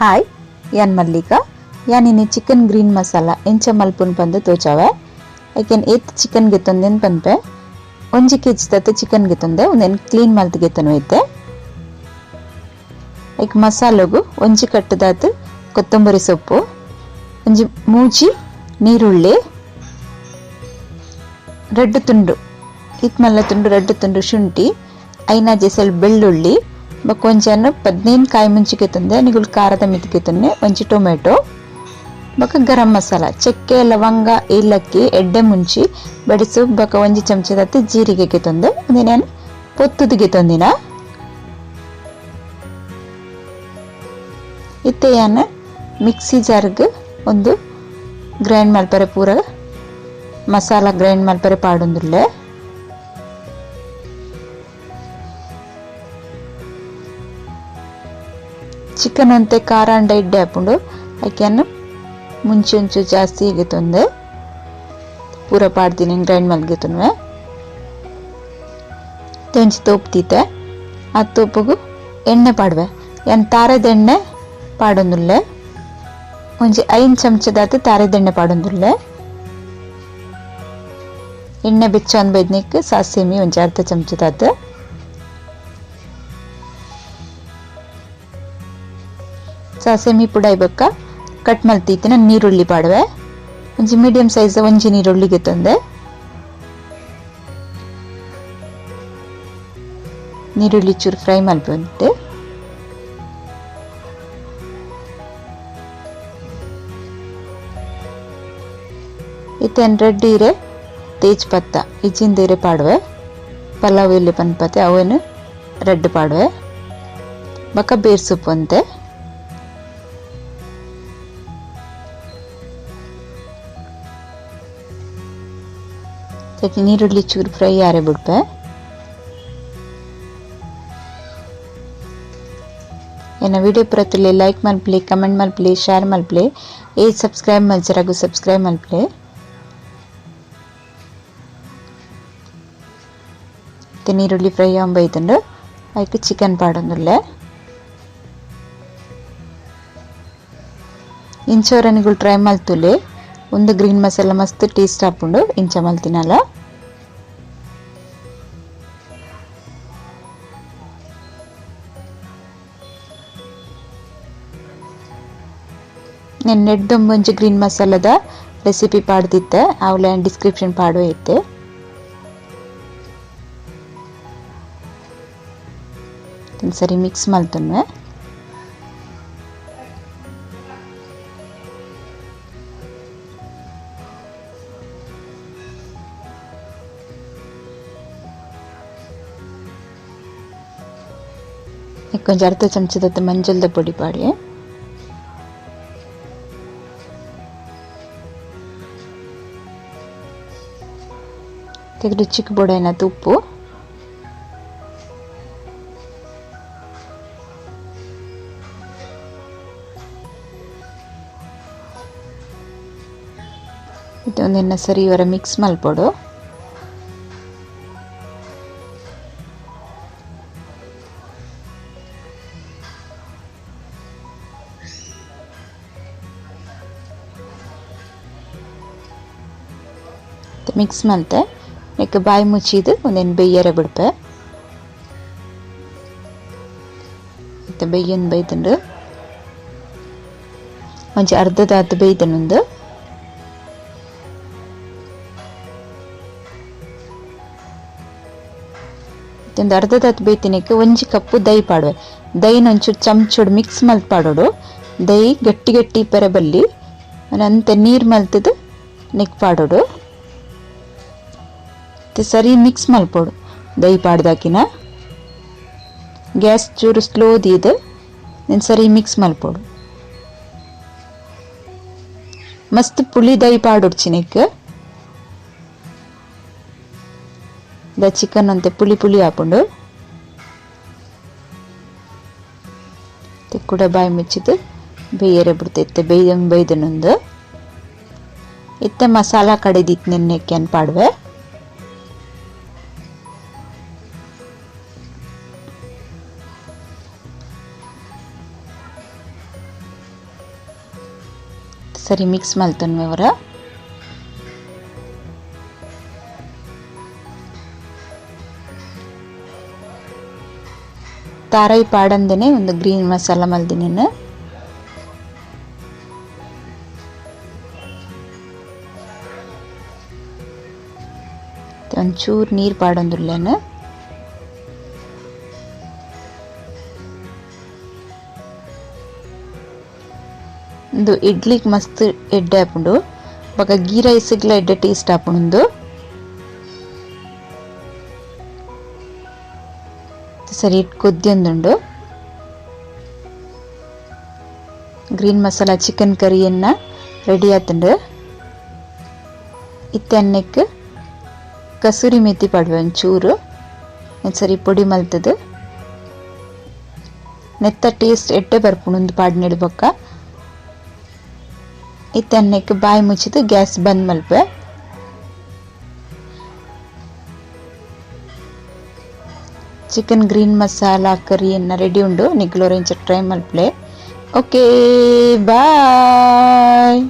Hi ಯಾನ್ ಮಲ್ಲಿಕಾ ಯಾನ್ ಇನಿ ಚಿಕನ್ ಗ್ರೀನ್ ಮಸಾಲ ಎಂಚ ಮಲ್ಪುನ್ ಪಂದ್ ತೋಜಾವೆ ಐಕೆನ್ ಏತ್ ಚಿಕನ್ ಗೆತ್ತೊಂದೆನ್ ಪನ್ಪೆ 1 kg ತತ್ತ ಚಿಕನ್ ಗೆತ್ತೊಂದೆ ಒಂದೆನ್ ಕ್ಲೀನ್ ಮಲ್ತ್ ಗೆತ್ತನು ಐತೆ ಐಕ್ ಮಸಾಲಗು ಒಂಜಿ ಕಟ್ಟದಾತ್ ಕೊತ್ತಂಬರಿ ಸೊಪ್ಪು ಒಂಜಿ ಮೂಜಿ ನೀರುಳ್ಳಿ ರೆಡ್ ತುಂಡು ಇತ್ಮಲ್ಲ ತುಂಡು ರೆಡ್ ತುಂಡು ಶುಂಠಿ ಐನಾಜೆ ಸ್ವಲ್ಪ ಬೆಳ್ಳುಳ್ಳಿ ಬಕೊಂಚನ್ನು 15 ಕಾಯಿ ಮುಂಚಿಕೆ ತಂದೆ ನಿಗುಲ್ ಖಾರದ ಮಿತಿಕೆ ತಂದೆ ಒಂಚಿ ಟೊಮೆಟೊ ಬಕ ಗರಂ ಮಸಾಲ ಚಕ್ಕೆ ಲವಂಗ ಏಲಕ್ಕಿ ಎಡ್ಡೆ ಮುಂಚಿ ಬಡಿಸು ಬಕ ಒಂಜಿ ಚಮಚದತ್ತು ಜೀರಿಗೆಗೆ ತಂದೆ ಒಂದಿನ ಪೊತ್ತುದಿಗೆ ತಂದಿನ ಇತ್ತೆ ಯಾನ ಮಿಕ್ಸಿ ಜಾರ್ಗ್ ಒಂದು ಗ್ರೈಂಡ್ ಮಲ್ಪರೆ ಪೂರ ಮಸಾಲ ಗ್ರೈಂಡ್ ಮಲ್ಪರೆ ಪಾಡೊಂದುಲ್ಲೆ ಚಿಕನ್ ಅಂತೆ ಖಾರ ಅಂಡ ಇಡ್ಡೆ ಹಾಕೊಂಡು ಐಕ್ಯಾನು ಮುಂಚೆ ಒಂಚು ಜಾಸ್ತಿ ಹೇಗಿತ್ತೊಂದೆ ಪೂರ ಪಾಡ್ತೀನಿ ಗ್ರೈಂಡ್ ಮಲ್ಗೆತುನ್ವೆ ಒಂಚು ತೋಪ್ತೀತೆ ಆ ತೋಪುಗು ಎಣ್ಣೆ ಪಾಡ್ವೆ ಏನ್ ತಾರದ ಎಣ್ಣೆ ಪಾಡೊಂದುಲ್ಲೆ ಒಂಜಿ 5 ಚಮಚದಾತು ತಾರದ ಎಣ್ಣೆ ಪಾಡೊಂದುಲ್ಲೆ ಎಣ್ಣೆ ಬೆಚ್ಚೊಂದು ಬೈದ್ನಿಕ್ ಸಾಸಿಮಿ ಒಂಜಿ ಅರ್ಧ ಚಮಚದಾತು ಸಾಸಿಮಿ ಪುಡಾಯಿ ಬೊಕ್ಕ ಕಟ್ ಮಲ್ತಿತ್ತಿನ ನೀರುಳ್ಳಿ ಪಾಡುವೆ ಒಂಜಿ ಮೀಡಿಯಂ ಸೈಜ್ ಒಂಜಿ ನೀರುಳ್ಳಿಗೆ ತಂದೆ ನೀರುಳ್ಳಿ ಚೂರು ಫ್ರೈ ಮಲ್ಪುಂಟೆ ಇತ್ತೇನು ರೆಡ್ ಈರೆ ತೇಜ್ ಪತ್ತ ಇಜಿಂದೀರೆ ಪಾಡುವೆ ಪಲಾವ್ ಇಲ್ಲಿ ಪನ್ಪತೆ ಅವೇನು ರೆಡ್ ಪಾಡುವೆ ಬಕ ಬೇರ್ ಸೊಪ್ಪು ಅಂತೆ ನೀರುಳ್ಳಿ ಚೂರು ಫ್ರೈ ಆರೆ ಬಿಡ್ಪೆ ಏನ ವಿಡಿಯೋ ಪ್ರತಿಲೆ ಲೈಕ್ ಮಲ್ಪ್ಲಿ ಕಮೆಂಟ್ ಮಲ್ಪ್ಲಿ ಶೇರ್ ಮಲ್ಪ್ಲಿ ಸಬ್ಸ್ಕ್ರೈಬ್ ಮಲ್ಚರಾಗು ಸಬ್ಸ್ಕ್ರೈಬ್ ಮಲ್ಪ್ಲಿ ನೀರುಳ್ಳಿ ಫ್ರೈ ಆಂಬೈತಂಡು ಅದಕ್ಕೆ ಚಿಕನ್ ಪಾಡೊಂದುಲ್ಲೆ ಇಂಚೋರನಿಗಳು ಟ್ರೈ ಮಲ್ತುಲೆ ಒಂದು ಗ್ರೀನ್ ಮಸಾಲ ಮಸ್ತ್ ಟೇಸ್ಟ್ ಹಾಕೊಂಡು ಇಂಚ ಮಲ್ತಿನಲ್ಲ నేను ನೆಡ್ದೊಂಬೊಂಜಿ ಗ್ರೀನ್ ಮಸಾಲದ ರೆಸಿಪಿ ಪಾಡ್ದಿತ್ತೆ ಅವಳ ಡಿಸ್ಕ್ರಿಪ್ಷನ್ ಪಾಡೋ ಐತೆ ಸರಿ ಮಿಕ್ಸ್ ಮಲ್ತುನ್ವೆ ಕೊಂಚ ಅರ್ಧ ಚಮಚದ ಮಂಜಲ್ದ ಪೊಡಿ ಪಾಡಿ ರುಚಿಗೆ ಬೊಡೈನ ಉಪ್ಪು ಇದೊಂದನ್ನ ಸರಿ ಇವರ ಮಿಕ್ಸ್ ಮಲ್ಪೊಡು ಮಿಕ್ಸ್ ಮಲ್ತೆ ನೆಕ್ ಬಾಯಿ ಮುಚ್ಚಿದು ಒಂದೇನು ಬೇಯರೆ ಬಿಡ್ಪೆ ಮತ್ತೆ ಬೇಯೊಂದು ಬೈತಂಡು ಒಂಚ ಅರ್ಧದಾತು ಬೇಯ್ದನೊಂದು ಒಂದು ಅರ್ಧದಾತು ಬೇಯ್ತಿನಕ್ಕೆ ಒಂಜಿ ಕಪ್ಪು ದೈ ಪಾಡುವೆ ದೈನ ಒಂಚೂರು ಚಮಚೋಡು ಮಿಕ್ಸ್ ಮಲ್ತ್ ಪಾಡೋಡು ದೈ ಗಟ್ಟಿ ಗಟ್ಟಿ ಪೆರಬಲ್ಲಿ ಅಂತೆ ನೀರು ಮಲ್ತದು ನೆಕ್ ಪಾಡೋಡು ಸರಿ ಮಿಕ್ಸ್ ಮಲ್ಪೋಡು ದೈ ಪಾಡ್ದಾಕಿನ ಗ್ಯಾಸ್ ಚೂರು ಸ್ಲೋ ದೀದು ನೀನು ಸರಿ ಮಿಕ್ಸ್ ಮಲ್ಪೋಡು ಮಸ್ತ್ ಪುಳಿ ದೈ ಪಾಡೋಡು ಚಿನಕ್ ದ ಚಿಕನ್ ಅಂತೆ ಪುಳಿ ಪುಳಿ ಹಾಕೊಂಡು ಕೂಡ ಬಾಯಿ ಮುಚ್ಚಿದು ಬೇಯರೆ ಬಿಡ್ತೈತೆ ಬೈದನೊಂದು ಇತ್ತೆ ಮಸಾಲ ಕಡೆದಿತ್ತು ನೆನ್ನೆಕ್ಕೆ ಅನ್ ಪಾಡುವೆ ಸರಿ ಮಿಕ್ಸ್ ಮಲ್ತನ್ವೆ ಅವರ ತಾರಾಯಿ ಪಾಡಂದೇನೆ ಒಂದು ಗ್ರೀನ್ ಮಸಾಲ ಮಲ್ದಿನೇನು ಒಂಚೂರು ನೀರು ಪಾಡೊಂದುಲ್ಲೇನು ಒಂದು ಇಡ್ಲಿಗೆ ಮಸ್ತ್ ಎಡ್ಡೆ ಹಾಪುಂಡು ಬೊಕ ಗೀ ರೈಸ್ಗ್ಲ ಎಡ್ಡೆ ಟೇಸ್ಟ್ ಹಾಪುಂಡು ಸರಿ ಕೊದ್ಯೊಂದುಂಡು ಗ್ರೀನ್ ಮಸಾಲ ಚಿಕನ್ ಕರಿಯನ್ನ ರೆಡಿ ಆತುಂಡು ಇತ್ತೆ ಅನ್ನಕ್ಕೆ ಕಸೂರಿ ಮೇಥಿ ಪಾಡುವೆ ಒಂಚೂರು ಸರಿ ಪೊಡಿ ಮಲ್ತದು ನೆತ್ತ ಟೇಸ್ಟ್ ಎಡ್ಡೆ ಬರ್ಪುಂಡು ಪಾಡ್ನೆಡು ಬೊಕ್ಕ ಇತ್ತೆ ಅನ್ನಕ್ಕೆ ಬಾಯಿ ಮುಚ್ಚಿದು ಗ್ಯಾಸ್ ಬಂದ್ ಮಲ್ಪೆ ಚಿಕನ್ ಗ್ರೀನ್ ಮಸಾಲ ಕರಿಯನ್ನ ರೆಡಿ ಉಂಡು ನಿಗ್ಲೋರೆಂಚ ಟ್ರೈ ಮಲ್ಪ್ಲೆ ಓಕೆ ಬಾಯ್.